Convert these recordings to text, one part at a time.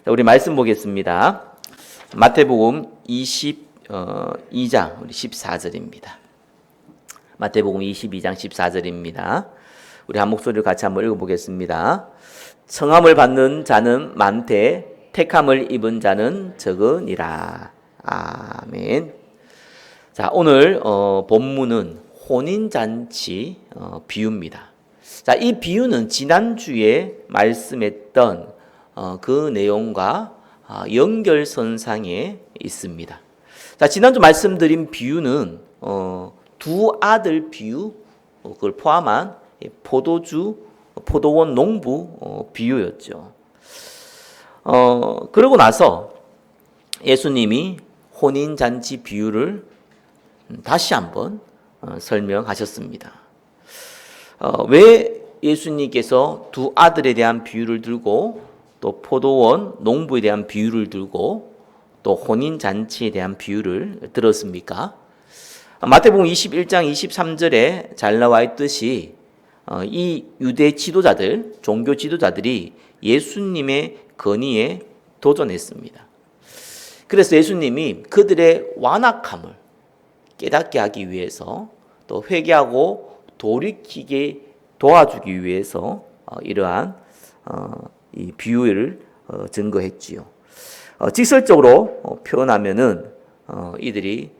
자, 우리 말씀 보겠습니다. 마태복음 22장 우리 14절입니다. 마태복음 22장 14절입니다. 우리 한 목소리로 같이 한번 읽어보겠습니다. 청함을 받는 자는 많되 택함을 입은 자는 적으니라. 아멘. 자, 오늘 본문은 혼인잔치 비유입니다. 자, 이 비유는 지난주에 말씀했던 그 내용과 연결선상에 있습니다. 자, 지난주 말씀드린 비유는 두 아들 비유, 그걸 포함한 포도원 농부 비유였죠. 그러고 나서 예수님이 혼인잔치 비유를 다시 한번 설명하셨습니다. 왜 예수님께서 두 아들에 대한 비유를 들고 또 포도원 농부에 대한 비유를 들고 또 혼인잔치에 대한 비유를 들었습니까? 마태복음 21장 23절에 잘 나와 있듯이 이 유대 지도자들, 종교 지도자들이 예수님의 건의에 도전했습니다. 그래서 예수님이 그들의 완악함을 깨닫게 하기 위해서 또 회개하고 돌이키게 도와주기 위해서 이러한 이 비유를 증거했지요. 직설적으로 표현하면은 이들이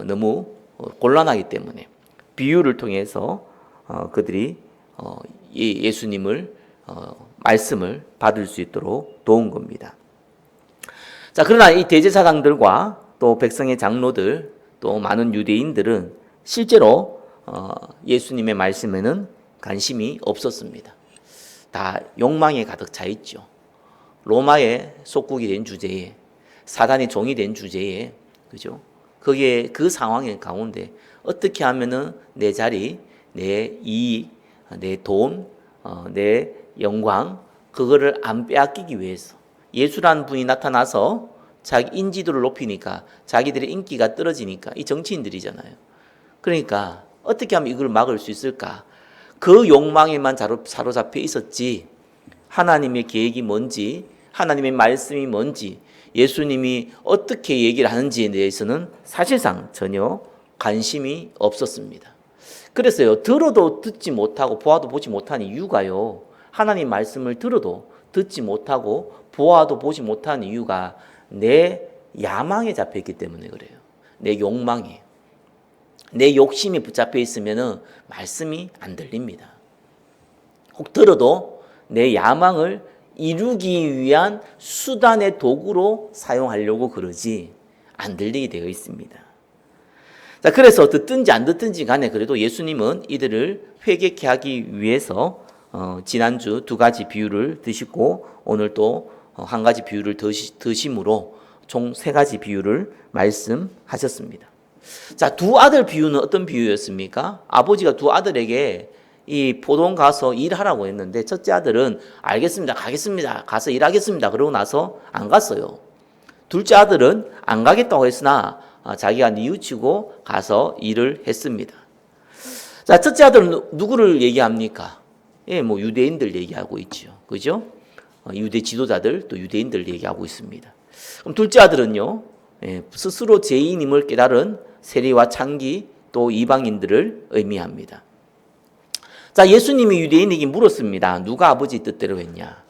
너무 곤란하기 때문에 비유를 통해서 그들이 예수님을 말씀을 받을 수 있도록 도운 겁니다. 자, 그러나 이 대제사장들과 또 백성의 장로들 또 많은 유대인들은 실제로 예수님의 말씀에는 관심이 없었습니다. 다 욕망에 가득 차 있죠. 로마의 속국이 된 주제에, 사단의 종이 된 주제에, 그죠? 거기에 그 상황의 가운데 어떻게 하면은 내 자리, 내 이익, 내 돈, 내 영광, 그거를 안 빼앗기기 위해서 예수라는 분이 나타나서 자기 인지도를 높이니까 자기들의 인기가 떨어지니까 이 정치인들이잖아요. 그러니까 어떻게 하면 이걸 막을 수 있을까? 그 욕망에만 사로잡혀 있었지 하나님의 계획이 뭔지, 하나님의 말씀이 뭔지, 예수님이 어떻게 얘기를 하는지에 대해서는 사실상 전혀 관심이 없었습니다. 그래서요, 들어도 듣지 못하고 보아도 보지 못하는 이유가요, 하나님 말씀을 들어도 듣지 못하고 보아도 보지 못하는 이유가 내 야망에 잡혀 있기 때문에 그래요. 내 욕망에. 내 욕심이 붙잡혀 있으면 말씀이 안 들립니다. 혹 들어도 내 야망을 이루기 위한 수단의 도구로 사용하려고 그러지 안 들리게 되어 있습니다. 자, 그래서 듣든지 안 듣든지 간에 그래도 예수님은 이들을 회개케 하기 위해서 지난주 두 가지 비유를 드시고 오늘 또 한 가지 비유를 드심으로 총 세 가지 비유를 말씀하셨습니다. 자, 두 아들 비유는 어떤 비유였습니까? 아버지가 두 아들에게 이 포도원 가서 일하라고 했는데 첫째 아들은 알겠습니다, 가겠습니다, 가서 일하겠습니다 그러고 나서 안 갔어요. 둘째 아들은 안 가겠다고 했으나 자기가 뉘우치고 가서 일을 했습니다. 자, 첫째 아들은 누구를 얘기합니까? 예, 뭐 유대인들 얘기하고 있죠. 그죠? 유대 지도자들 또 유대인들 얘기하고 있습니다. 그럼 둘째 아들은요, 스스로 죄인임을 깨달은 세리와 창기 또 이방인들을 의미합니다. 자, 예수님이 유대인에게 물었습니다. 누가 아버지 뜻대로 했냐?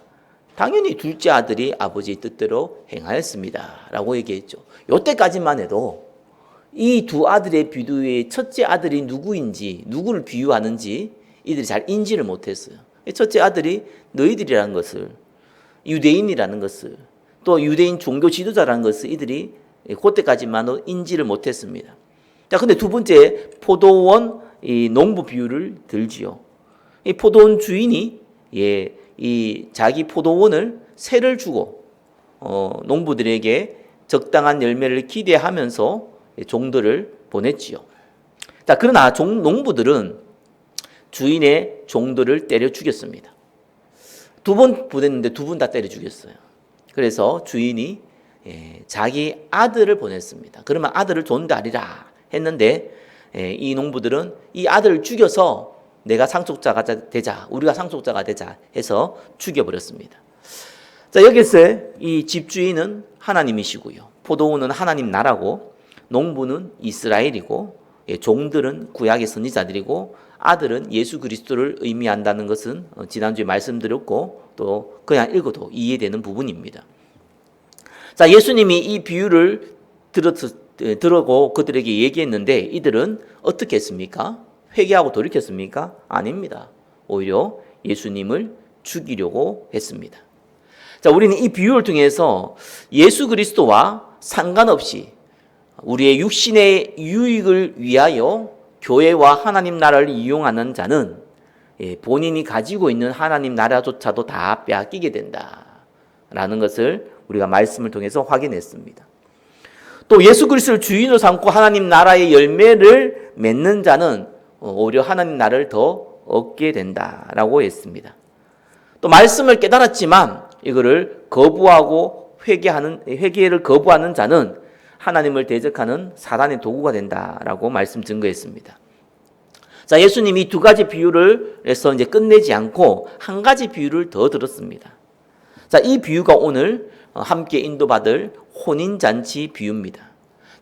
당연히 둘째 아들이 아버지 뜻대로 행하였습니다 라고 얘기했죠. 이때까지만 해도 이 두 아들의 비유의 첫째 아들이 누구인지, 누구를 비유하는지 이들이 잘 인지를 못했어요. 첫째 아들이 너희들이라는 것을, 유대인이라는 것을, 또 유대인 종교 지도자라는 것을 이들이 그때까지만도 인지를 못했습니다. 자, 근데 두 번째 포도원 이 농부 비유를 들지요. 이 포도원 주인이 이 자기 포도원을 세를 주고 농부들에게 적당한 열매를 기대하면서 종들을 보냈지요. 자, 그러나 농부들은 주인의 종들을 때려 죽였습니다. 두 번 보냈는데 두 분 다 때려 죽였어요. 그래서 주인이 자기 아들을 보냈습니다. 그러면 아들을 존대하리라 했는데 이 농부들은 이 아들을 죽여서 내가 상속자가 되자, 우리가 상속자가 되자 해서 죽여버렸습니다. 자, 여기서 이 집주인은 하나님이시고요. 포도원은 하나님 나라고, 농부는 이스라엘이고, 종들은 구약의 선지자들이고, 아들은 예수 그리스도를 의미한다는 것은 지난주에 말씀드렸고 또 그냥 읽어도 이해되는 부분입니다. 자, 예수님이 이 비유를 들었고 그들에게 얘기했는데 이들은 어떻게 했습니까? 회개하고 돌이켰습니까? 아닙니다. 오히려 예수님을 죽이려고 했습니다. 자, 우리는 이 비유를 통해서 예수 그리스도와 상관없이 우리의 육신의 유익을 위하여 교회와 하나님 나라를 이용하는 자는 본인이 가지고 있는 하나님 나라조차도 다 빼앗기게 된다라는 것을 우리가 말씀을 통해서 확인했습니다. 또 예수 그리스도를 주인으로 삼고 하나님 나라의 열매를 맺는 자는 오히려 하나님 나라를 더 얻게 된다라고 했습니다. 또 말씀을 깨달았지만 이거를 거부하고 회개를 거부하는 자는 하나님을 대적하는 사단의 도구가 된다라고 말씀 증거했습니다. 자, 예수님이 두 가지 비유를 해서 이제 끝내지 않고 한 가지 비유를 더 들었습니다. 자, 이 비유가 오늘 함께 인도받을 혼인잔치 비유입니다.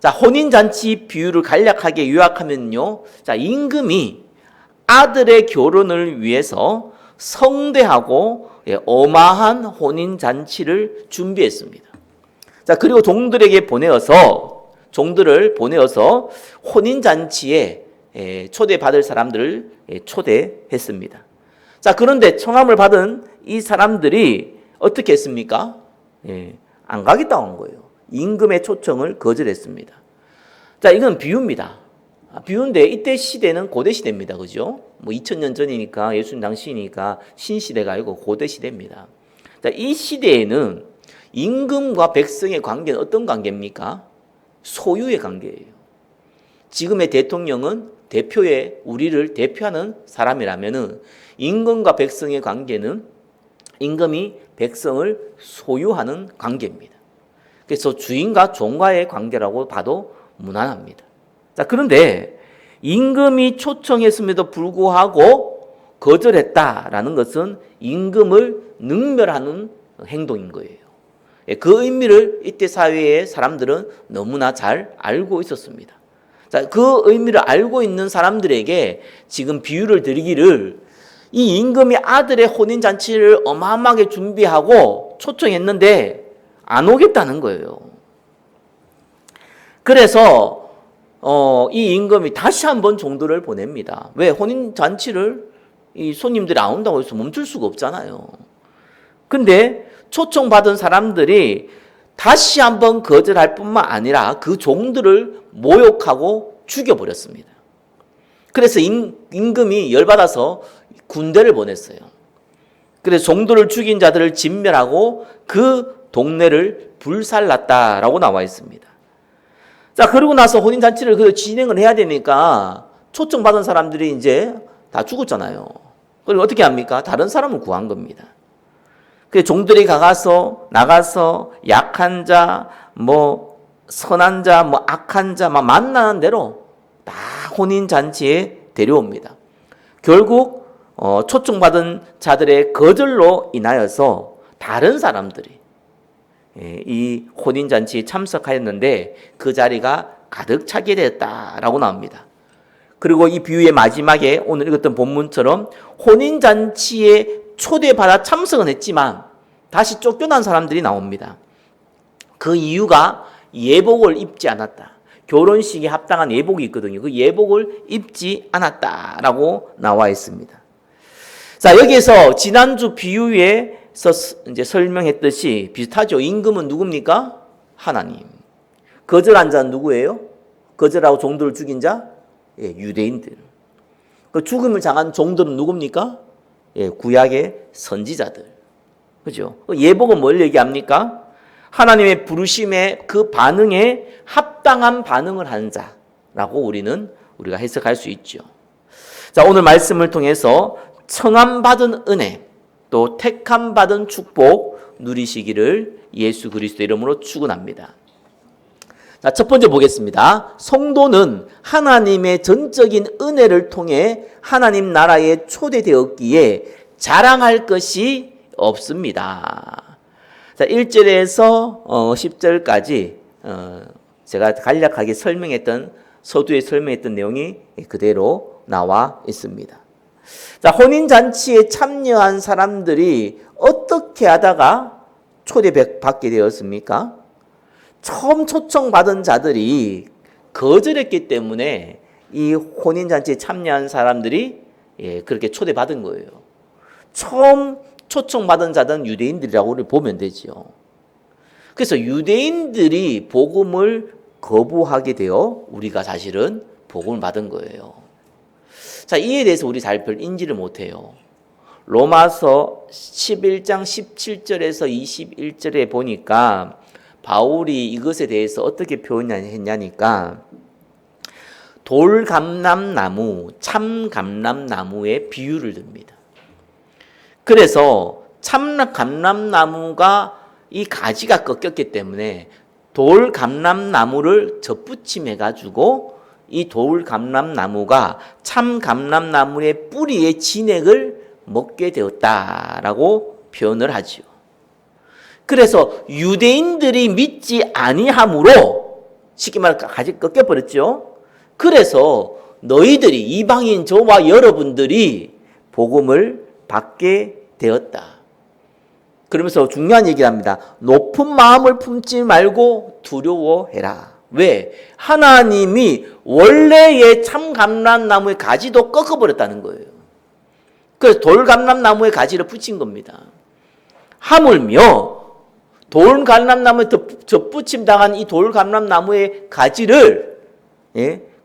자, 혼인잔치 비유를 간략하게 요약하면요. 자, 임금이 아들의 결혼을 위해서 성대하고 어마한 혼인잔치를 준비했습니다. 자, 그리고 종들을 보내어서 혼인잔치에 초대받을 사람들을 초대했습니다. 자, 그런데 청함을 받은 이 사람들이 어떻게 했습니까? 안 가겠다고 한 거예요. 임금의 초청을 거절했습니다. 자, 이건 비유입니다. 비유인데 이때 시대는 고대 시대입니다. 그죠? 2000년 전이니까 예수님 당시니까 신시대가 아니고 고대 시대입니다. 자, 이 시대에는 임금과 백성의 관계는 어떤 관계입니까? 소유의 관계예요. 지금의 대통령은 우리를 대표하는 사람이라면은 임금과 백성의 관계는 임금이 백성을 소유하는 관계입니다. 그래서 주인과 종과의 관계라고 봐도 무난합니다. 자, 그런데 임금이 초청했음에도 불구하고 거절했다라는 것은 임금을 능멸하는 행동인 거예요. 그 의미를 이때 사회의 사람들은 너무나 잘 알고 있었습니다. 자, 그 의미를 알고 있는 사람들에게 지금 비유를 드리기를 이 임금이 아들의 혼인잔치를 어마어마하게 준비하고 초청했는데 안 오겠다는 거예요. 그래서 이 임금이 다시 한번 종들을 보냅니다. 왜? 혼인잔치를 이 손님들이 안 온다고 해서 멈출 수가 없잖아요. 근데 초청받은 사람들이 다시 한번 거절할 뿐만 아니라 그 종들을 모욕하고 죽여버렸습니다. 그래서 임금이 열받아서 군대를 보냈어요. 그래서 종들을 죽인 자들을 진멸하고 그 동네를 불살랐다라고 나와 있습니다. 자, 그러고 나서 혼인잔치를 진행을 해야 되니까 초청받은 사람들이 이제 다 죽었잖아요. 그리고 어떻게 합니까? 다른 사람을 구한 겁니다. 그 종들이 나가서 약한 자, 선한 자, 악한 자, 만나는 대로 다 혼인잔치에 데려옵니다. 결국 초청받은 자들의 거절로 인하여서 다른 사람들이 이 혼인잔치에 참석하였는데 그 자리가 가득 차게 됐다라고 나옵니다. 그리고 이 비유의 마지막에 오늘 읽었던 본문처럼 혼인잔치에 초대받아 참석은 했지만 다시 쫓겨난 사람들이 나옵니다. 그 이유가 예복을 입지 않았다. 결혼식에 합당한 예복이 있거든요. 그 예복을 입지 않았다라고 나와 있습니다. 자, 여기에서 지난주 비유에서 이제 설명했듯이 비슷하죠. 임금은 누굽니까? 하나님. 거절한 자는 누구예요? 거절하고 종들을 죽인 자? 유대인들. 그 죽음을 당한 종들은 누굽니까? 구약의 선지자들. 그죠? 예복은 뭘 얘기합니까? 하나님의 부르심의 그 반응에 합당한 반응을 하는 자라고 우리가 해석할 수 있죠. 자, 오늘 말씀을 통해서 청함받은 은혜, 또 택함받은 축복 누리시기를 예수 그리스도 이름으로 축원합니다. 자, 첫 번째 보겠습니다. 성도는 하나님의 전적인 은혜를 통해 하나님 나라에 초대되었기에 자랑할 것이 없습니다. 자, 1절에서 10절까지 제가 간략하게 설명했던 서두에 설명했던 내용이 그대로 나와 있습니다. 자, 혼인잔치에 참여한 사람들이 어떻게 하다가 초대받게 되었습니까? 처음 초청받은 자들이 거절했기 때문에 이 혼인잔치에 참여한 사람들이 그렇게 초대받은 거예요. 처음 초청받은 자들은 유대인들이라고 보면 되죠. 그래서 유대인들이 복음을 거부하게 되어 우리가 사실은 복음을 받은 거예요. 자, 이에 대해서 우리 잘 별 인지를 못해요. 로마서 11장 17절에서 21절에 보니까 바울이 이것에 대해서 어떻게 표현했냐니까 돌감람나무, 참감람나무의 비유를 듭니다. 그래서 참감람나무가 이 가지가 꺾였기 때문에 돌감람나무를 접붙임해가지고 이 돌감람나무가 참감람나무의 뿌리의 진액을 먹게 되었다라고 표현을 하지요. 그래서 유대인들이 믿지 아니함으로 쉽게 말해 가지 꺾여버렸죠. 그래서 너희들이 이방인 저와 여러분들이 복음을 받게 되었다. 그러면서 중요한 얘기를 합니다. 높은 마음을 품지 말고 두려워해라. 왜? 하나님이 원래의 참감람나무의 가지도 꺾어버렸다는 거예요. 그래서 돌감람나무의 가지를 붙인 겁니다. 하물며 돌감람나무에 접붙임 당한 이 돌감람나무의 가지를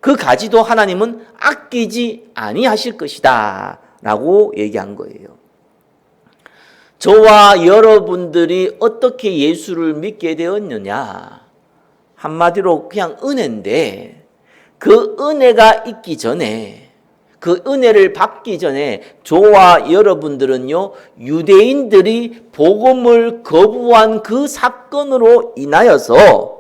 그 가지도 하나님은 아끼지 아니하실 것이다 라고 얘기한 거예요. 저와 여러분들이 어떻게 예수를 믿게 되었느냐? 한마디로 그냥 은혜인데 그 은혜가 있기 전에 그 은혜를 받기 전에 저와 여러분들은요 유대인들이 복음을 거부한 그 사건으로 인하여서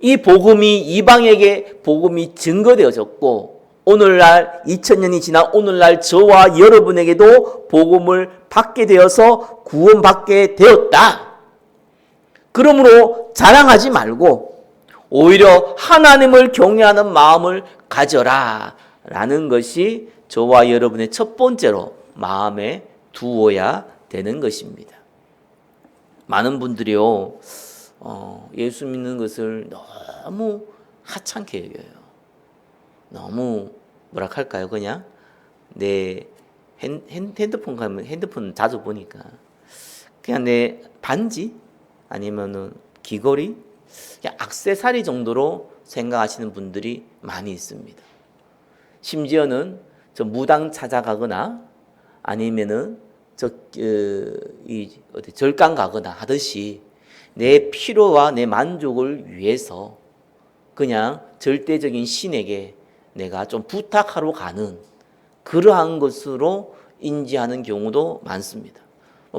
이 복음이 이방에게 복음이 증거되어졌고 오늘날 2000년이 지난 오늘날 저와 여러분에게도 복음을 받게 되어서 구원받게 되었다. 그러므로 자랑하지 말고 오히려 하나님을 경외하는 마음을 가져라 라는 것이 저와 여러분의 첫 번째로 마음에 두어야 되는 것입니다. 많은 분들이요 예수 믿는 것을 너무 하찮게 여겨요. 너무 뭐라 할까요? 그냥 내 핸드폰 가면 핸드폰 자주 보니까 그냥 내 반지 아니면은 귀걸이, 액세서리 정도로 생각하시는 분들이 많이 있습니다. 심지어는 저 무당 찾아가거나 아니면은 절간 가거나 하듯이 내 필요와 내 만족을 위해서 그냥 절대적인 신에게 내가 좀 부탁하러 가는 그러한 것으로 인지하는 경우도 많습니다.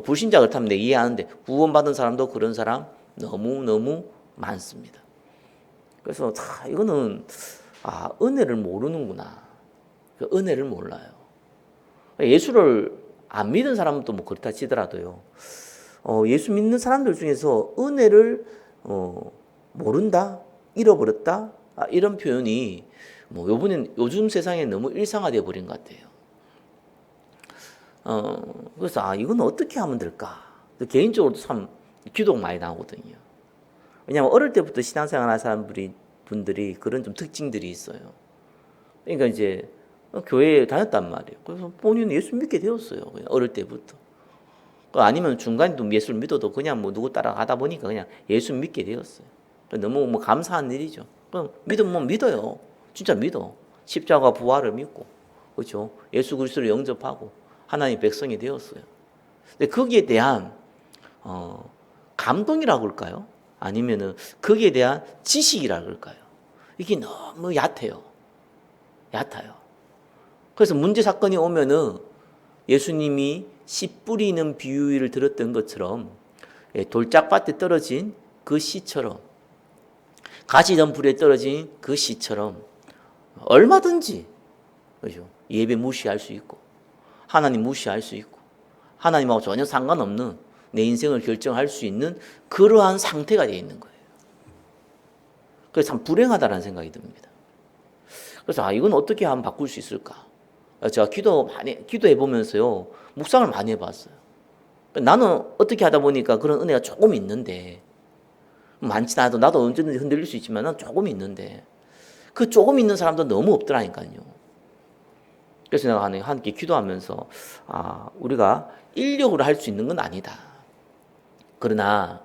불신자 그렇다면 내가 이해하는데 구원받은 사람도 그런 사람 너무너무 많습니다. 그래서 이거는 은혜를 모르는구나. 그 은혜를 몰라요. 예수를 안 믿은 사람은 또 뭐 그렇다 치더라도요. 예수 믿는 사람들 중에서 은혜를 모른다, 잃어버렸다 이런 표현이 뭐 요즘 세상에 너무 일상화되어 버린 것 같아요. 그래서 이건 어떻게 하면 될까? 개인적으로도 참 기도가 많이 나오거든요. 왜냐하면 어릴 때부터 신앙생활 하는 분들이 그런 좀 특징들이 있어요. 그러니까 이제 교회에 다녔단 말이에요. 그래서 본인은 예수 믿게 되었어요. 그냥 어릴 때부터. 아니면 중간에 또 예수를 믿어도 그냥 뭐 누구 따라가다 보니까 그냥 예수 믿게 되었어요. 너무 뭐 감사한 일이죠. 그럼 믿으면 믿어요. 진짜 믿어. 십자가 부활을 믿고, 그렇죠? 예수 그리스도를 영접하고 하나님의 백성이 되었어요. 근데 거기에 대한 감동이라고 할까요? 아니면은 거기에 대한 지식이라고 할까요? 이게 너무 얕아요. 그래서 문제 사건이 오면은 예수님이 씨 뿌리는 비유를 들었던 것처럼 돌짝밭에 떨어진 그 씨처럼 가시던 불에 떨어진 그 씨처럼 얼마든지 그렇죠? 예배 무시할 수 있고 하나님 무시할 수 있고 하나님하고 전혀 상관없는 내 인생을 결정할 수 있는 그러한 상태가 되어 있는 거예요. 그래서 참 불행하다는 생각이 듭니다. 그래서 이건 어떻게 하면 바꿀 수 있을까? 제가 기도해 보면서요, 묵상을 많이 해봤어요. 나는 어떻게 하다 보니까 그런 은혜가 조금 있는데, 많지 않아도 나도 언제든지 흔들릴 수 있지만 조금 있는데, 그 조금 있는 사람도 너무 없더라니까요. 그래서 내가 함께 기도하면서 우리가 인력으로 할 수 있는 건 아니다. 그러나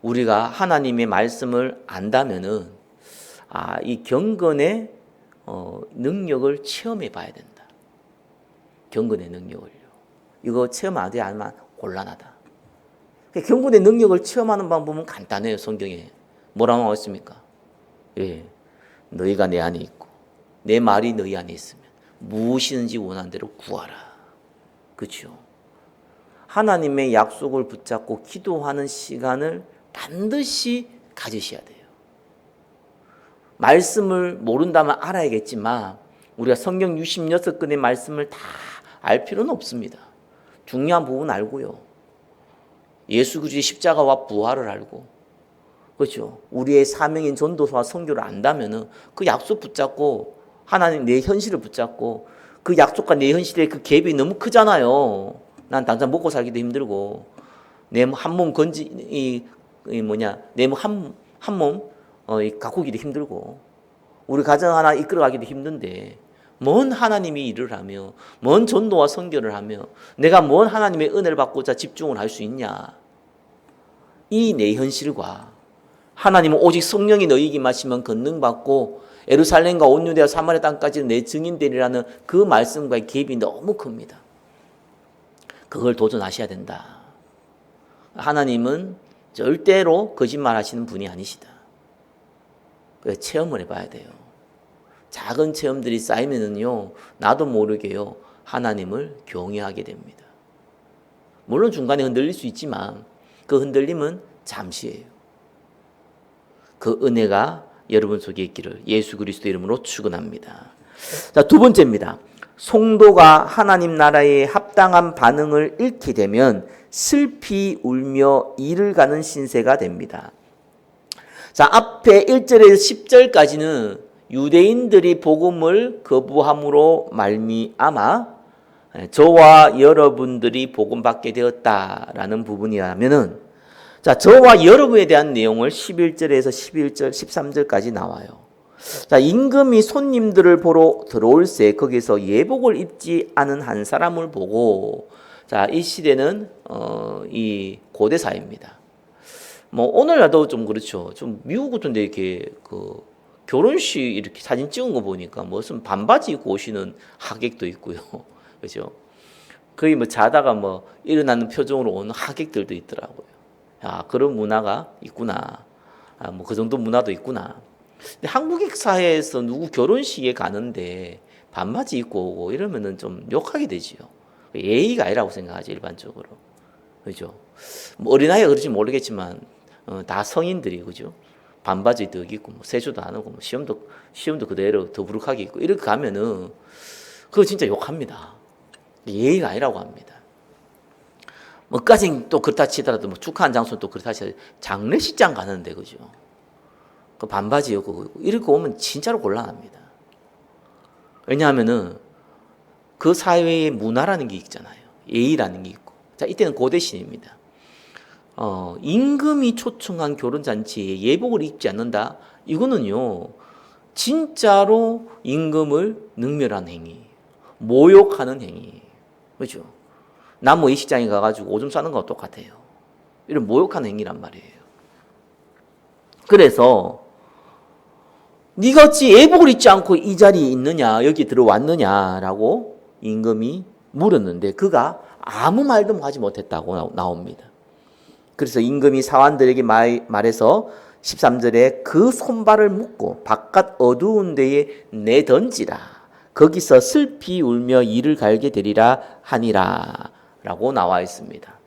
우리가 하나님의 말씀을 안다면은 이 경건의 능력을 체험해 봐야 된다. 경건의 능력을요. 이거 체험 안 하면 곤란하다. 경건의 능력을 체험하는 방법은 간단해요. 성경에 뭐라고 나와 있습니까? 예, 너희가 내 안에 있고 내 말이 너희 안에 있으면 무엇이든지 원하는 대로 구하라. 그렇죠? 하나님의 약속을 붙잡고 기도하는 시간을 반드시 가지셔야 돼요. 말씀을 모른다면 알아야겠지만 우리가 성경 66권의 말씀을 다 알 필요는 없습니다. 중요한 부분 알고요. 예수 그리스도의 십자가와 부활을 알고, 그렇죠? 우리의 사명인 전도서와 선교를 안다면은 그 약속 붙잡고 하나님 내 현실을 붙잡고 그 약속과 내 현실의 그 갭이 너무 크잖아요. 난 당장 먹고 살기도 힘들고 내 한 몸 내 한 몸 가꾸기도 힘들고 우리 가정 하나 이끌어가기도 힘든데 뭔 하나님이 일을 하며 뭔 전도와 선교를 하며 내가 뭔 하나님의 은혜를 받고자 집중을 할 수 있냐. 이 내 현실과 하나님은 오직 성령이 너희에게 임하시면 권능받고 예루살렘과 온 유대와 사마리아 땅까지 내 증인되리라는 그 말씀과의 갭이 너무 큽니다. 그걸 도전하셔야 된다. 하나님은 절대로 거짓말하시는 분이 아니시다. 그래서 체험을 해봐야 돼요. 작은 체험들이 쌓이면은요, 나도 모르게요, 하나님을 경외하게 됩니다. 물론 중간에 흔들릴 수 있지만 그 흔들림은 잠시예요. 그 은혜가 여러분 속에 있기를 예수 그리스도 이름으로 축원합니다. 자, 두 번째입니다. 성도가 하나님 나라에 합당한 반응을 잃게 되면 슬피 울며 이를 가는 신세가 됩니다. 자, 앞에 1절에서 10절까지는 유대인들이 복음을 거부함으로 말미암아 저와 여러분들이 복음 받게 되었다라는 부분이라면은, 자, 저와 여러분에 대한 내용을 11절에서 11절, 13절까지 나와요. 자, 임금이 손님들을 보러 들어올새 거기서 예복을 입지 않은 한 사람을 보고, 자, 이 시대는 이 고대 사회입니다. 뭐 오늘날도 좀 그렇죠. 좀 미국 같은데 이렇게 결혼식 이렇게 사진 찍은 거 보니까 무슨 반바지 입고 오시는 하객도 있고요. 그죠? 거의 뭐 자다가 뭐 일어나는 표정으로 오는 하객들도 있더라고요. 그런 문화가 있구나. 뭐 그 정도 문화도 있구나. 근데 한국 사회에서 누구 결혼식에 가는데 반바지 입고 오고 이러면은 좀 욕하게 되지요. 예의가 아니라고 생각하죠, 일반적으로. 그죠? 뭐 어린아이가 그런지 모르겠지만 다 성인들이, 그죠? 반바지 더 입고 뭐 세수도 안 하고 뭐 시험도 그대로 더부룩하게 입고 이렇게 가면은 그거 진짜 욕합니다. 예의가 아니라고 합니다. 뭐까지 또 그렇다 치더라도 뭐 축하한 장소는 또 그렇다 치더라도 장례식장 가는데, 그죠? 그 반바지 입고 이렇게 오면 진짜로 곤란합니다. 왜냐하면은 그 사회의 문화라는 게 있잖아요. 예의라는 게 있고. 자, 이때는 고대 시대입니다. 임금이 초청한 결혼잔치에 예복을 입지 않는다. 이거는요, 진짜로 임금을 능멸하는 행위, 모욕하는 행위, 그렇죠? 나무 예식장에 가가지고 오줌 싸는 거와 똑같아요. 이런 모욕하는 행위란 말이에요. 그래서 네가 어찌 예복을 입지 않고 이 자리에 있느냐, 여기 들어왔느냐라고 임금이 물었는데 그가 아무 말도 하지 못했다고 나옵니다. 그래서 임금이 사환들에게 말해서 13절에 그 손발을 묶고 바깥 어두운 데에 내던지라. 거기서 슬피 울며 이를 갈게 되리라 하니라 라고 나와 있습니다.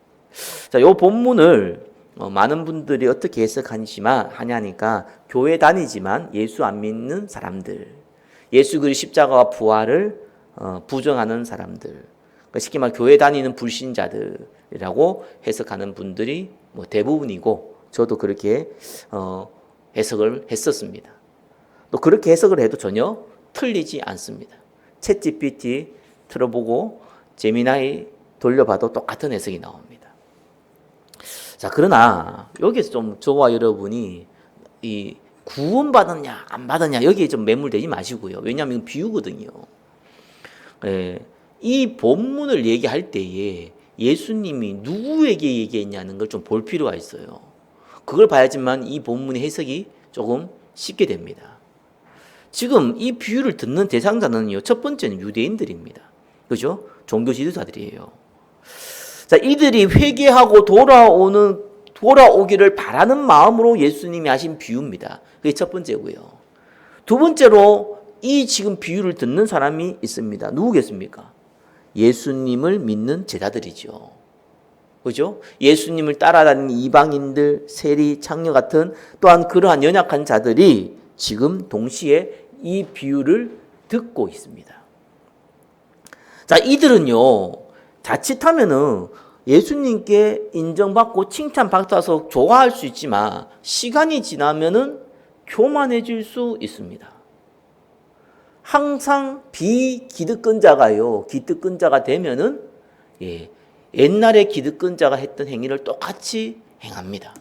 자, 이 본문을 많은 분들이 어떻게 해석하냐니까 교회 다니지만 예수 안 믿는 사람들, 예수 그리스도 십자가와 부활을 부정하는 사람들, 쉽게 말해 교회 다니는 불신자들, 비유라고 해석하는 분들이 뭐 대부분이고 저도 그렇게 해석을 했었습니다. 또 그렇게 해석을 해도 전혀 틀리지 않습니다. 챗GPT 틀어보고 제미나이 돌려봐도 똑같은 해석이 나옵니다. 자, 그러나 여기서 좀 저와 여러분이 이 구원받았냐 안 받았냐 여기에 좀 매몰되지 마시고요. 왜냐하면 이건 비유거든요. 이 본문을 얘기할 때에 예수님이 누구에게 얘기했냐는 걸 좀 볼 필요가 있어요. 그걸 봐야지만 이 본문의 해석이 조금 쉽게 됩니다. 지금 이 비유를 듣는 대상자는요, 첫 번째는 유대인들입니다. 그죠? 종교 지도자들이에요. 자, 이들이 회개하고 돌아오기를 바라는 마음으로 예수님이 하신 비유입니다. 그게 첫 번째고요. 두 번째로 이 지금 비유를 듣는 사람이 있습니다. 누구겠습니까? 예수님을 믿는 제자들이죠. 그죠? 예수님을 따라다니는 이방인들, 세리, 창녀 같은 또한 그러한 연약한 자들이 지금 동시에 이 비유를 듣고 있습니다. 자, 이들은요, 자칫하면은 예수님께 인정받고 칭찬받아서 좋아할 수 있지만 시간이 지나면은 교만해질 수 있습니다. 항상 비기득권자가요, 기득권자가 되면은 옛날에 기득권자가 했던 행위를 똑같이 행합니다.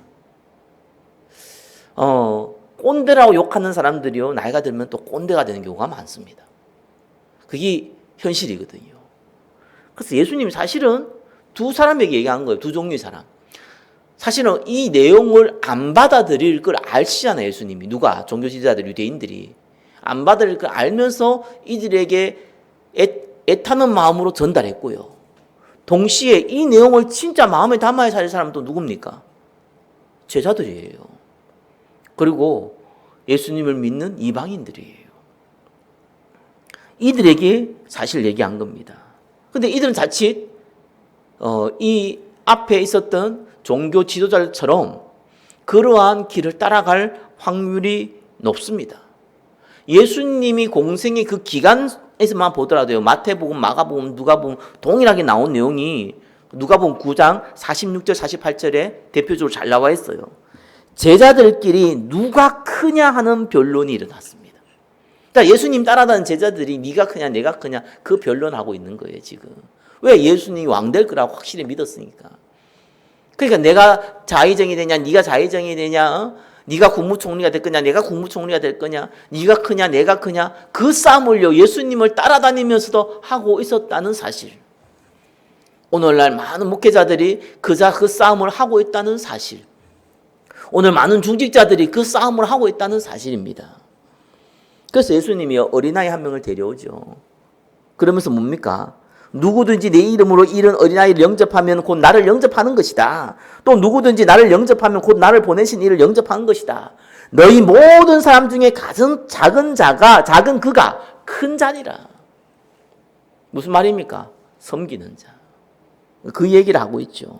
꼰대라고 욕하는 사람들이요, 나이가 들면 또 꼰대가 되는 경우가 많습니다. 그게 현실이거든요. 그래서 예수님이 사실은 두 사람에게 얘기한 거예요. 두 종류의 사람. 사실은 이 내용을 안 받아들일 걸 아시잖아요, 예수님이. 누가? 종교 지도자들, 유대인들이. 안 받아들일 걸 알면서 이들에게 애타는 마음으로 전달했고요. 동시에 이 내용을 진짜 마음에 담아야 살 사람은 또 누굽니까? 제자들이에요. 그리고 예수님을 믿는 이방인들이에요. 이들에게 사실 얘기한 겁니다. 근데 이들은 자칫 이 앞에 있었던 종교 지도자들처럼 그러한 길을 따라갈 확률이 높습니다. 예수님이 공생의 그 기간에서만 보더라도요, 마태복음, 마가복음, 누가복음 동일하게 나온 내용이 누가복음 9장 46절 48절에 대표적으로 잘 나와 있어요. 제자들끼리 누가 크냐 하는 변론이 일어났습니다. 그러니까 예수님 따라다니는 제자들이 네가 크냐 내가 크냐 그 변론하고 있는 거예요, 지금. 왜? 예수님이 왕 될 거라고 확실히 믿었으니까. 그러니까 내가 자의정이 되냐 네가 자의정이 되냐, 네가 국무총리가 될 거냐 내가 국무총리가 될 거냐, 네가 크냐 내가 크냐, 그 싸움을요 예수님을 따라다니면서도 하고 있었다는 사실. 오늘날 많은 목회자들이 그 싸움을 하고 있다는 사실. 오늘 많은 중직자들이 그 싸움을 하고 있다는 사실입니다. 그래서 예수님이 어린아이 한 명을 데려오죠. 그러면서 뭡니까? 누구든지 내 이름으로 이런 어린아이를 영접하면 곧 나를 영접하는 것이다. 또 누구든지 나를 영접하면 곧 나를 보내신 이를 영접하는 것이다. 너희 모든 사람 중에 가장 작은 그가 큰 자니라. 무슨 말입니까? 섬기는 자. 그 얘기를 하고 있죠.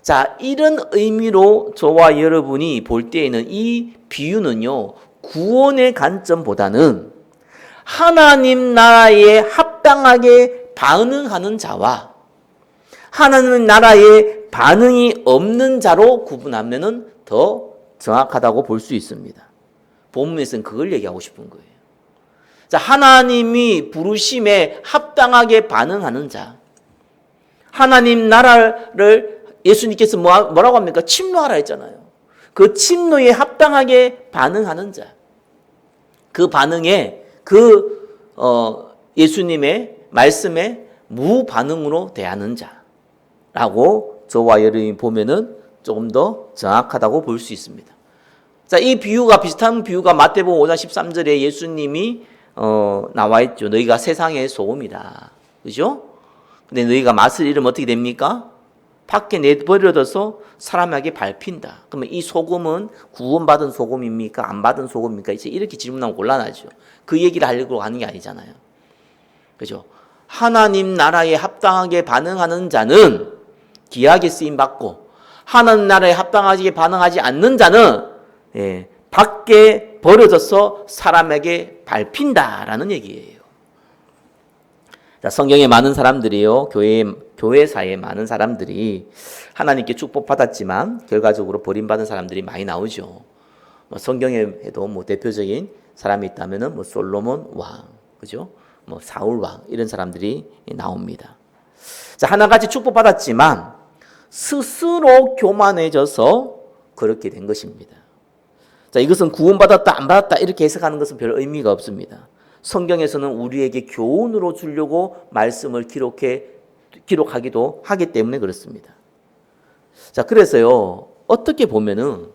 자, 이런 의미로 저와 여러분이 볼 때에는 이 비유는요, 구원의 관점보다는 하나님 나라에 합당하게 반응하는 자와 하나님 나라에 반응이 없는 자로 구분하면 더 정확하다고 볼 수 있습니다. 본문에서는 그걸 얘기하고 싶은 거예요. 자, 하나님이 부르심에 합당하게 반응하는 자. 하나님 나라를 예수님께서 뭐라고 합니까? 침노하라 했잖아요. 그 침노에 합당하게 반응하는 자. 그 반응에 예수님의 말씀에 무반응으로 대하는 자라고 저와 여러분이 보면은 조금 더 정확하다고 볼 수 있습니다. 자, 이 비유가 비슷한 비유가 마태복음 5장 13절에 예수님이 나와 있죠. 너희가 세상의 소금이다. 그죠? 근데 너희가 맛을 잃으면 어떻게 됩니까? 밖에 내버려둬서 사람에게 밟힌다. 그러면 이 소금은 구원받은 소금입니까? 안 받은 소금입니까? 이제 이렇게 질문하면 곤란하죠. 그 얘기를 하려고 하는 게 아니잖아요. 그죠? 하나님 나라에 합당하게 반응하는 자는 귀하게 쓰임받고, 하나님 나라에 합당하게 반응하지 않는 자는 밖에 버려져서 사람에게 밟힌다라는 얘기예요. 자, 성경에 많은 사람들이요, 교회사에 많은 사람들이 하나님께 축복받았지만 결과적으로 버림받은 사람들이 많이 나오죠. 성경에도 대표적인 사람이 있다면은 솔로몬 왕, 그죠? 사울 왕 이런 사람들이 나옵니다. 자, 하나같이 축복받았지만 스스로 교만해져서 그렇게 된 것입니다. 자, 이것은 구원받았다 안 받았다 이렇게 해석하는 것은 별 의미가 없습니다. 성경에서는 우리에게 교훈으로 주려고 말씀을 기록하기도 하기 때문에 그렇습니다. 자, 그래서요, 어떻게 보면은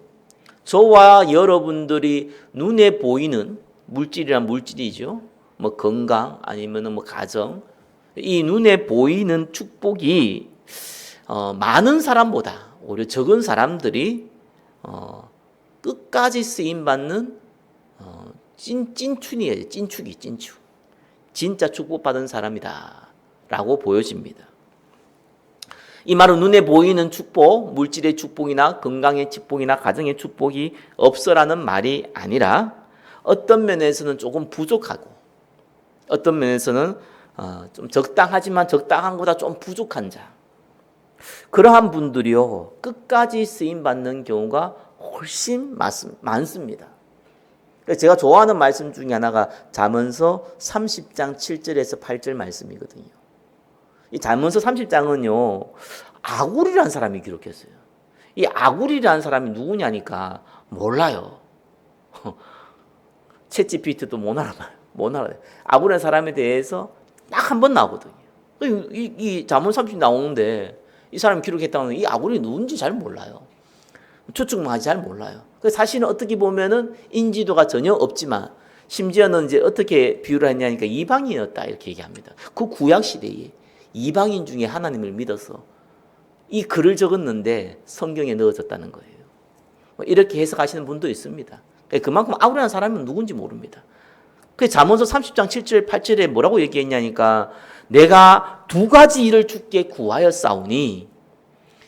저와 여러분들이 눈에 보이는 물질이란 물질이죠. 건강 아니면은 가정, 이 눈에 보이는 축복이 많은 사람보다 오히려 적은 사람들이 끝까지 쓰임 받는 찐춘이에요. 찐축. 진짜 축복받은 사람이다라고 보여집니다. 이 말은 눈에 보이는 축복, 물질의 축복이나 건강의 축복이나 가정의 축복이 없어라는 말이 아니라 어떤 면에서는 조금 부족하고 어떤 면에서는 좀 적당하지만 적당한 것보다 좀 부족한 자, 그러한 분들이요 끝까지 쓰임 받는 경우가 훨씬 많습니다. 제가 좋아하는 말씀 중에 하나가 잠언서 30장 7절에서 8절 말씀이거든요. 이 잠언서 30장은요 아굴이라는 사람이 기록했어요. 이 아굴이라는 사람이 누구냐니까 몰라요. 챗GPT도 못 알아요. 아굴이라는 사람에 대해서 딱 한 번 나오거든요. 이 잠언 30 나오는데 이 사람이 기록했다는 이 아굴이 누군지 잘 몰라요. 추측만 하지 잘 몰라요. 사실은 어떻게 보면은 인지도가 전혀 없지만 심지어는 이제 어떻게 비유를 했냐니까 이방인이었다 이렇게 얘기합니다. 그 구약 시대에 이방인 중에 하나님을 믿어서 이 글을 적었는데 성경에 넣어졌다는 거예요. 이렇게 해석하시는 분도 있습니다. 그만큼 아굴이라는 사람은 누군지 모릅니다. 그 잠언서 30장 7절 8절에 뭐라고 얘기했냐니까 내가 두 가지 일을 주께 구하였사오니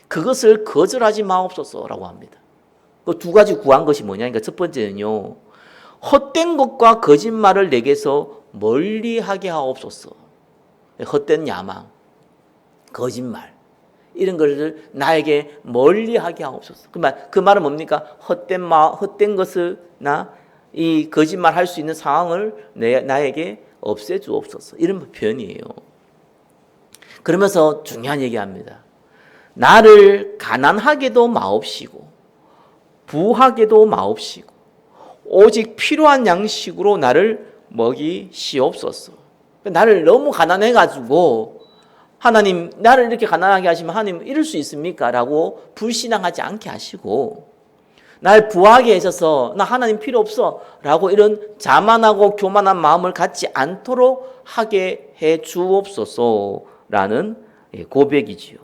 그것을 거절하지 마옵소서라고 합니다. 그 두 가지 구한 것이 뭐냐니까 첫 번째는요. 헛된 것과 거짓말을 내게서 멀리하게 하옵소서. 헛된 야망, 거짓말 이런 것을 나에게 멀리하게 하옵소서. 그 말은 뭡니까? 헛된 것을나 이 거짓말 할 수 있는 상황을 나에게 없애주옵소서. 이런 표현이에요. 그러면서 중요한 얘기합니다. 나를 가난하게도 마옵시고 부하게도 마옵시고 오직 필요한 양식으로 나를 먹이시옵소서. 나를 너무 가난해가지고 하나님 나를 이렇게 가난하게 하시면 하나님 이럴 수 있습니까? 라고 불신앙하지 않게 하시고 날 부하게 하셔서 나 하나님 필요 없어 라고 이런 자만하고 교만한 마음을 갖지 않도록 하게 해 주옵소서라는 고백이지요.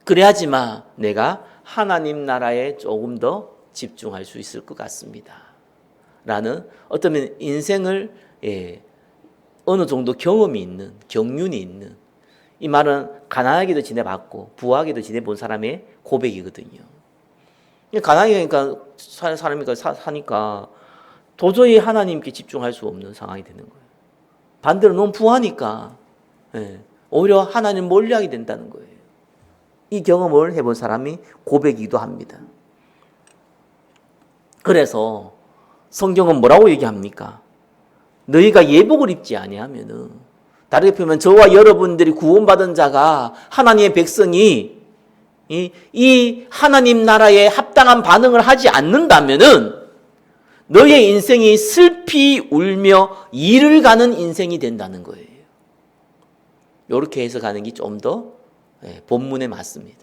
그래야지만 내가 하나님 나라에 조금 더 집중할 수 있을 것 같습니다. 라는 어쩌면 인생을 어느 정도 경험이 있는, 경륜이 있는 이 말은 가난하게도 지내봤고 부하게도 지내본 사람의 고백이거든요. 가난하게 사니까 도저히 하나님께 집중할 수 없는 상황이 되는 거예요. 반대로 너무 부하니까 오히려 하나님 멀리하게 된다는 거예요. 이 경험을 해본 사람이 고백이기도 합니다. 그래서 성경은 뭐라고 얘기합니까? 너희가 예복을 입지 아니하면은 다르게 표현하면 저와 여러분들이 구원받은 자가 하나님의 백성이 이 하나님 나라에 합당한 반응을 하지 않는다면은 너의 인생이 슬피 울며 이를 가는 인생이 된다는 거예요. 이렇게 해석하는 게 좀 더 본문에 맞습니다.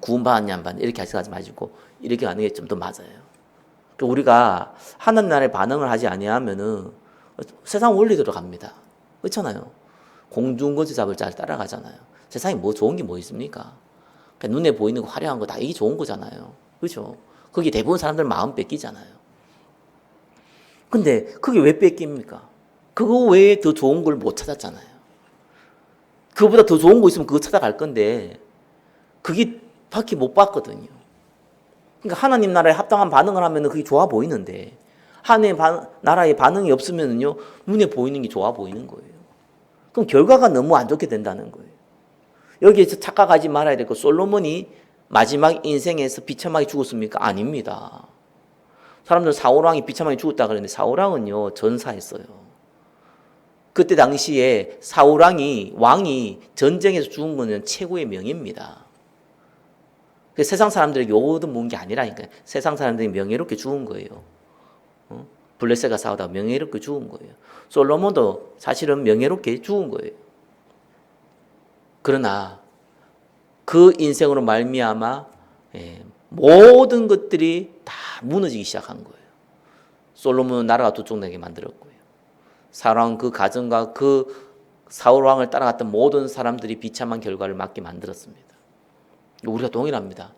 구원받았냐 안 받았냐 이렇게 해석하지 마시고 이렇게 하는 게 좀 더 맞아요. 우리가 하나님 나라에 반응을 하지 아니하면은 세상 원리대로 갑니다. 그렇잖아요. 공중거지 잡을 잘 따라가잖아요. 세상에 뭐 좋은 게 뭐 있습니까? 그러니까 눈에 보이는 거 화려한 거 다 이게 좋은 거잖아요. 그렇죠? 그게 대부분 사람들 마음 뺏기잖아요. 근데 그게 왜 뺏깁니까? 그거 외에 더 좋은 걸 못 찾았잖아요. 그거보다 더 좋은 거 있으면 그거 찾아갈 건데 그게 밖에 못 봤거든요. 그러니까 하나님 나라에 합당한 반응을 하면 그게 좋아 보이는데 하나님 나라에 반응이 없으면요 눈에 보이는 게 좋아 보이는 거예요. 그럼 결과가 너무 안 좋게 된다는 거예요. 여기에서 착각하지 말아야 될 거, 솔로몬이 마지막 인생에서 비참하게 죽었습니까? 아닙니다. 사람들은 사울왕이 비참하게 죽었다 그러는데 사울왕은요 전사했어요. 그때 당시에 왕이 전쟁에서 죽은 거는 최고의 명예입니다. 세상 사람들에게 요거도 모은 게 아니라니까요. 세상 사람들이 명예롭게 죽은 거예요. 블레셋과 싸우다가 명예롭게 죽은 거예요. 솔로몬도 사실은 명예롭게 죽은 거예요. 그러나 그 인생으로 말미암아 모든 것들이 다 무너지기 시작한 거예요. 솔로몬은 나라가 두 쪽 나게 만들었고요. 사울왕 그 가정과 그 사울왕을 따라갔던 모든 사람들이 비참한 결과를 맞게 만들었습니다. 우리가 동일합니다.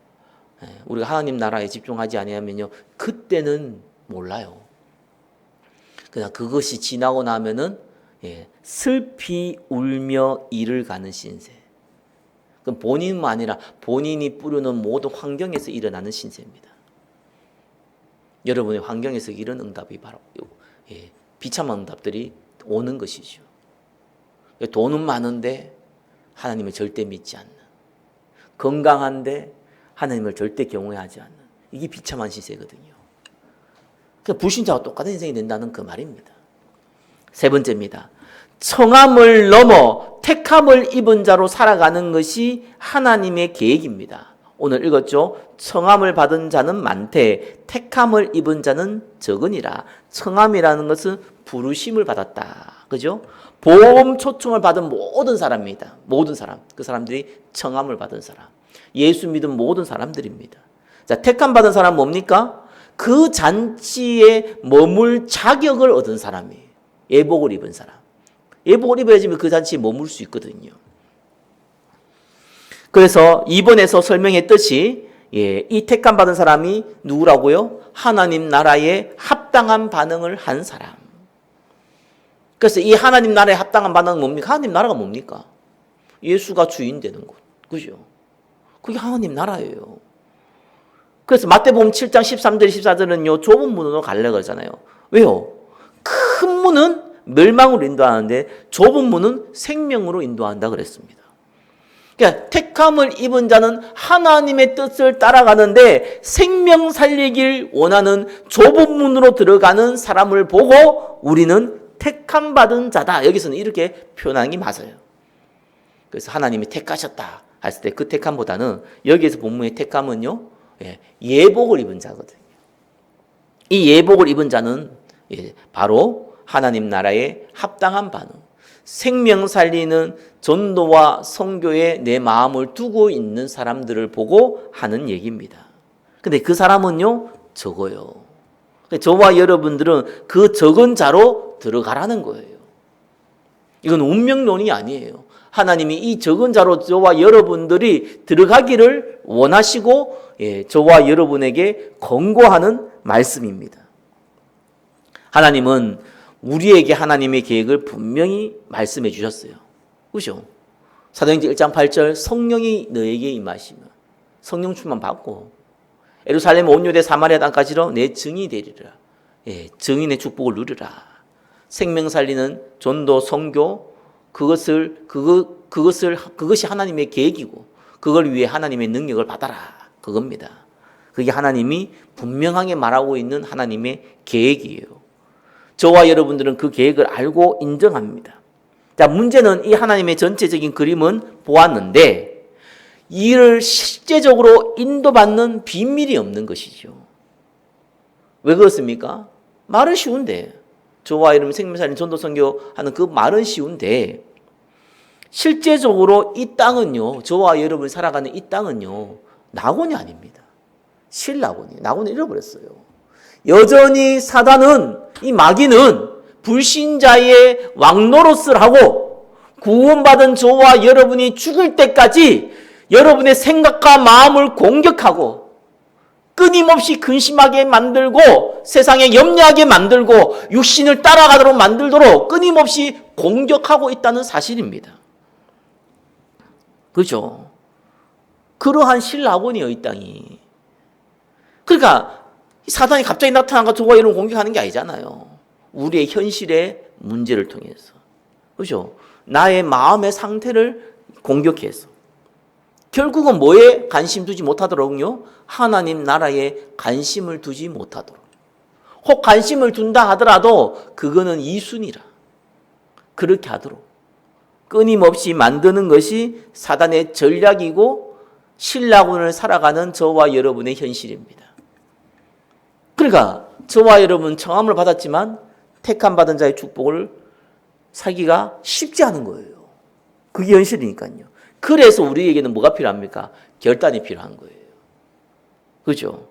우리가 하나님 나라에 집중하지 아니하면요 그때는 몰라요. 그냥 그것이 지나고 나면은 슬피 울며 이를 가는 신세. 그럼 본인만 아니라 본인이 뿌려놓은 모든 환경에서 일어나는 신세입니다. 여러분의 환경에서 이런 응답이 바로 비참한 응답들이 오는 것이죠. 돈은 많은데 하나님을 절대 믿지 않는, 건강한데 하나님을 절대 경외하지 않는, 이게 비참한 시세거든요. 그러니까 불신자와 똑같은 인생이 된다는 그 말입니다. 세 번째입니다. 청함을 넘어 택함을 입은 자로 살아가는 것이 하나님의 계획입니다. 오늘 읽었죠? 청함을 받은 자는 많되 택함을 입은 자는 적으니라. 청함이라는 것은 부르심을 받았다. 그죠? 보험 초청을 받은 모든 사람입니다. 모든 사람. 그 사람들이 청함을 받은 사람. 예수 믿은 모든 사람들입니다. 자, 택함 받은 사람은 뭡니까? 그 잔치에 머물 자격을 얻은 사람이에요. 예복을 입은 사람. 예복을 입어야지 그 잔치에 머물 수 있거든요. 그래서 이번에서 설명했듯이 이 택함 받은 사람이 누구라고요? 하나님 나라에 합당한 반응을 한 사람. 그래서 이 하나님 나라에 합당한 반응은 뭡니까? 하나님 나라가 뭡니까? 예수가 주인 되는 곳. 그죠? 그게 하나님 나라예요. 그래서 마태복음 7장 13절 14절은요 좁은 문으로 가려고 그러잖아요. 왜요? 큰 문은 멸망으로 인도하는데 좁은 문은 생명으로 인도한다 그랬습니다. 그러니까 택함을 입은 자는 하나님의 뜻을 따라가는데 생명 살리길 원하는 좁은 문으로 들어가는 사람을 보고 우리는 택함 받은 자다. 여기서는 이렇게 표현하는 게 맞아요. 그래서 하나님이 택하셨다 했을 때 그 택함보다는 여기에서 본문의 택함은요 예복을 입은 자거든요. 이 예복을 입은 자는 바로 하나님 나라에 합당한 반응, 생명 살리는 전도와 선교에 내 마음을 두고 있는 사람들을 보고 하는 얘기입니다. 근데 그 사람은요 적어요. 저와 여러분들은 그 적은 자로 들어가라는 거예요. 이건 운명론이 아니에요. 하나님이 이 적은 자로 저와 여러분들이 들어가기를 원하시고 저와 여러분에게 권고하는 말씀입니다. 하나님은 우리에게 하나님의 계획을 분명히 말씀해 주셨어요. 그렇죠? 사도행전 1장 8절 성령이 너에게 임하시면 성령 충만 받고 예루살렘 온 유대 사마리아 땅까지로 내 증인이 되리라. 증인의 축복을 누리라. 생명 살리는 전도 선교 그것이 하나님의 계획이고 그걸 위해 하나님의 능력을 받아라. 그겁니다. 그게 하나님이 분명하게 말하고 있는 하나님의 계획이에요. 저와 여러분들은 그 계획을 알고 인정합니다. 자, 문제는 이 하나님의 전체적인 그림은 보았는데 이를 실제적으로 인도받는 비밀이 없는 것이죠. 왜 그렇습니까? 말은 쉬운데 저와 여러분 생명살린 전도 선교하는 그 말은 쉬운데 실제적으로 이 땅은요 저와 여러분이 살아가는 이 땅은요 낙원이 아닙니다. 실낙원이 낙원을 잃어버렸어요. 여전히 사단은 이 마귀는 불신자의 왕노릇을 하고 구원받은 저와 여러분이 죽을 때까지 여러분의 생각과 마음을 공격하고 끊임없이 근심하게 만들고 세상에 염려하게 만들고 육신을 따라가도록 만들도록 끊임없이 공격하고 있다는 사실입니다. 그렇죠? 그러한 실낙원이에요, 이 땅이. 그러니까 사단이 갑자기 나타나서 저와 여러분 공격하는 게 아니잖아요. 우리의 현실의 문제를 통해서. 그렇죠? 나의 마음의 상태를 공격해서 결국은 뭐에 관심 두지 못하도록요? 하나님 나라에 관심을 두지 못하도록. 혹 관심을 둔다 하더라도 그거는 이순이라. 그렇게 하도록 끊임없이 만드는 것이 사단의 전략이고 신라군을 살아가는 저와 여러분의 현실입니다. 그러니까 저와 여러분 청함을 받았지만 택함 받은 자의 축복을 살기가 쉽지 않은 거예요. 그게 현실이니까요. 그래서 우리에게는 뭐가 필요합니까? 결단이 필요한 거예요. 그죠?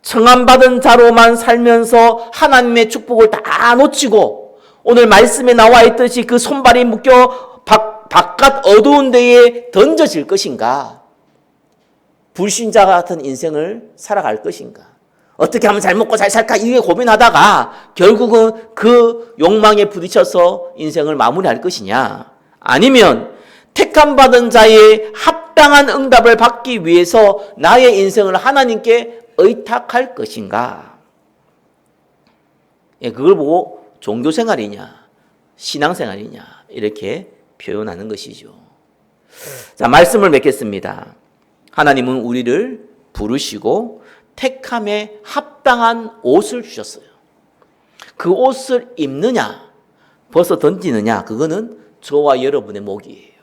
청함 받은 자로만 살면서 하나님의 축복을 다 놓치고 오늘 말씀에 나와 있듯이 그 손발이 묶여 바깥 어두운 데에 던져질 것인가? 불신자 같은 인생을 살아갈 것인가? 어떻게 하면 잘 먹고 잘 살까? 이게 고민하다가 결국은 그 욕망에 부딪혀서 인생을 마무리할 것이냐? 아니면 택함 받은 자의 합당한 응답을 받기 위해서 나의 인생을 하나님께 의탁할 것인가? 그걸 보고 종교생활이냐, 신앙생활이냐 이렇게 표현하는 것이죠. 자, 말씀을 맺겠습니다. 하나님은 우리를 부르시고 택함에 합당한 옷을 주셨어요. 그 옷을 입느냐, 벗어 던지느냐, 그거는 저와 여러분의 몫이에요.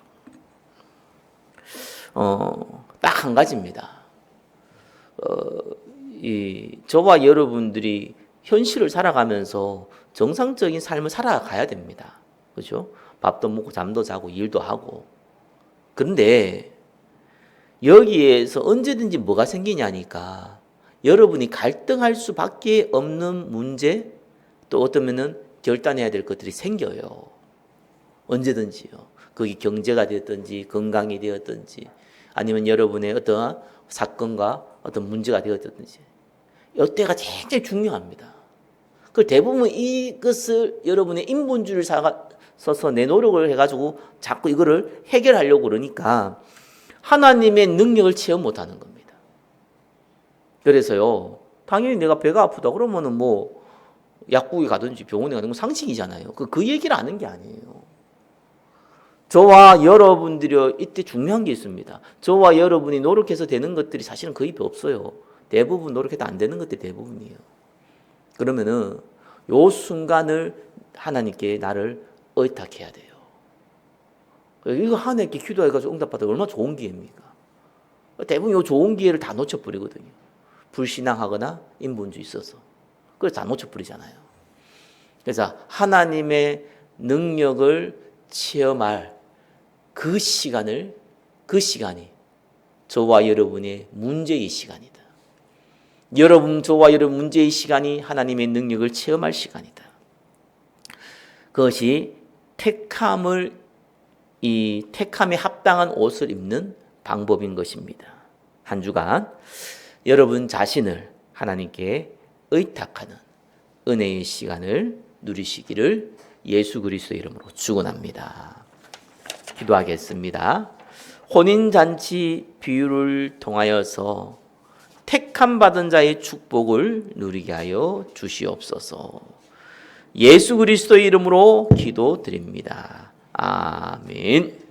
딱 한 가지입니다. 저와 여러분들이 현실을 살아가면서 정상적인 삶을 살아가야 됩니다. 그죠? 밥도 먹고 잠도 자고 일도 하고. 그런데 여기에서 언제든지 뭐가 생기냐니까 여러분이 갈등할 수밖에 없는 문제 또 어쩌면은 결단해야 될 것들이 생겨요. 언제든지요. 그게 경제가 되었든지 건강이 되었든지 아니면 여러분의 어떤 사건과 어떤 문제가 되었든지 이때가 굉장히 중요합니다. 그 대부분 이것을 여러분의 인본주의를 써서 내 노력을 해가지고 자꾸 이거를 해결하려고 그러니까 하나님의 능력을 체험 못하는 겁니다. 그래서요, 당연히 내가 배가 아프다 그러면은 뭐 약국에 가든지 병원에 가는 건 상식이잖아요. 그 얘기를 하는 게 아니에요. 저와 여러분들이 이때 중요한 게 있습니다. 저와 여러분이 노력해서 되는 것들이 사실은 거의 없어요. 대부분 노력해도 안 되는 것들이 대부분이에요. 그러면은 요 순간을 하나님께 나를 의탁해야 돼요. 이거 하나님께 기도해가지고 응답받아 얼마나 좋은 기회입니까? 대부분 이 좋은 기회를 다 놓쳐버리거든요. 불신앙하거나 인본주의 있어서. 그래서 다 놓쳐버리잖아요. 그래서 하나님의 능력을 체험할 그 시간이 저와 여러분의 문제의 시간이다. 저와 여러분 문제의 시간이 하나님의 능력을 체험할 시간이다. 그것이 택함에 합당한 옷을 입는 방법인 것입니다. 한 주간 여러분 자신을 하나님께 의탁하는 은혜의 시간을 누리시기를 예수 그리스도의 이름으로 축원합니다. 기도하겠습니다. 혼인잔치 비유를 통하여서 택함 받은 자의 축복을 누리게 하여 주시옵소서. 예수 그리스도의 이름으로 기도드립니다. 아멘.